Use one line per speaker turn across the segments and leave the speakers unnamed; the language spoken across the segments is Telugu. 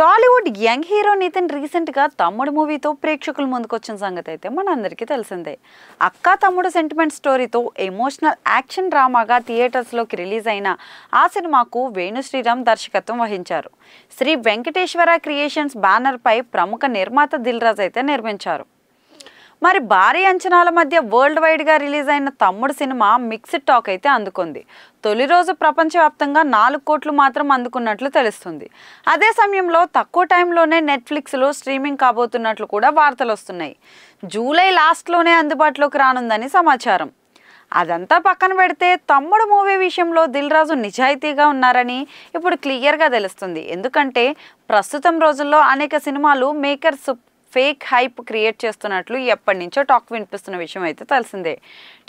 టాలీవుడ్ యంగ్ హీరో నితిన్ రీసెంట్గా తమ్ముడు మూవీతో ప్రేక్షకుల ముందుకొచ్చిన సంగతి అయితే మనందరికీ తెలిసిందే. అక్క తమ్ముడు సెంటిమెంట్ స్టోరీతో ఎమోషనల్ యాక్షన్ డ్రామాగా థియేటర్స్లోకి రిలీజ్ అయిన ఆ సినిమాకు వేణు శ్రీరామ్ దర్శకత్వం వహించారు. శ్రీ వెంకటేశ్వర క్రియేషన్స్ బ్యానర్పై ప్రముఖ నిర్మాత దిల్ రాజు అయితే నిర్మించారు. మరి భారీ అంచనాల మధ్య వరల్డ్ వైడ్గా రిలీజ్ అయిన తమ్ముడు సినిమా మిక్స్డ్ టాక్ అయితే అందుకుంది. తొలి రోజు ప్రపంచవ్యాప్తంగా 4 కోట్లు మాత్రం అందుకున్నట్లు తెలుస్తుంది. అదే సమయంలో తక్కువ టైంలోనే నెట్ఫ్లిక్స్లో స్ట్రీమింగ్ కాబోతున్నట్లు కూడా వార్తలు వస్తున్నాయి. జూలై లాస్ట్లోనే అందుబాటులోకి రానుందని సమాచారం. అదంతా పక్కన పెడితే తమ్ముడు మూవీ విషయంలో దిల్ రాజు నిజాయితీగా ఉన్నారని ఇప్పుడు క్లియర్గా తెలుస్తుంది. ఎందుకంటే ప్రస్తుతం రోజుల్లో అనేక సినిమాలు మేకర్స్ ఫేక్ హైప్ క్రియేట్ చేస్తున్నట్లు ఎప్పటి నుంచో టాక్ వినిపిస్తున్న విషయం అయితే తెలిసిందే.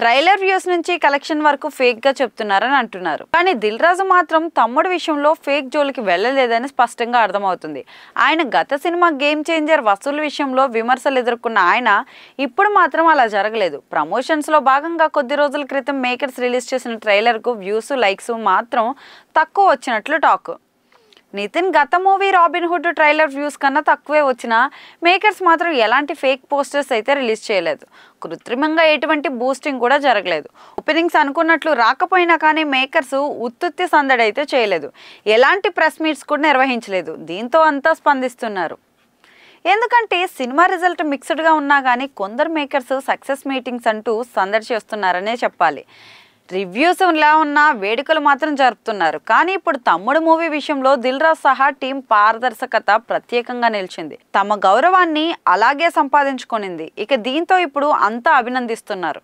ట్రైలర్ వ్యూస్ నుంచి కలెక్షన్ వరకు ఫేక్గా చెప్తున్నారని అంటున్నారు. కానీ దిల్ రాజు మాత్రం తమ్ముడు విషయంలో ఫేక్ జోలికి వెళ్ళలేదని స్పష్టంగా అర్థమవుతుంది. ఆయన గత సినిమా గేమ్ చేంజర్ వసూలు విషయంలో విమర్శలు ఎదుర్కొన్న ఆయన ఇప్పుడు మాత్రం అలా జరగలేదు. ప్రమోషన్స్లో భాగంగా కొద్ది రోజుల క్రితం మేకర్స్ రిలీజ్ చేసిన ట్రైలర్కు వ్యూస్ లైక్స్ మాత్రం తక్కువ వచ్చినట్లు టాక్. నితిన్ గత movie robin hood trailer views కన్నా తక్కువే వచ్చినా మేకర్స్ మాత్రం ఎలాంటి ఫేక్ పోస్టర్స్ అయితే రిలీజ్ చేయలేదు. కృత్రిమంగా ఎటువంటి బూస్టింగ్ కూడా జరగలేదు. ఓపెనింగ్స్ అనుకున్నట్లు రాకపోయినా కానీ మేకర్స్ ఉత్తుత్తి సందడి అయితే చేయలేదు. ఎలాంటి ప్రెస్ మీట్స్ కూడా నిర్వహించలేదు. దీంతో అంతా స్పందిస్తున్నారు. ఎందుకంటే సినిమా రిజల్ట్ మిక్స్డ్గా ఉన్నా కానీ కొందరు మేకర్స్ సక్సెస్ మీటింగ్స్ అంటూ సందడి చేస్తున్నారనే చెప్పాలి. రివ్యూస్ ఇలా ఉన్న వేడుకలు మాత్రం జరుపుతున్నారు. కానీ ఇప్పుడు తమ్ముడు మూవీ విషయంలో దిల్ రాజు సహా టీం పారదర్శకత ప్రత్యేకంగా నిలిచింది. తమ గౌరవాన్ని అలాగే సంపాదించుకొనింది. ఇక దీంతో ఇప్పుడు అంతా అభినందిస్తున్నారు.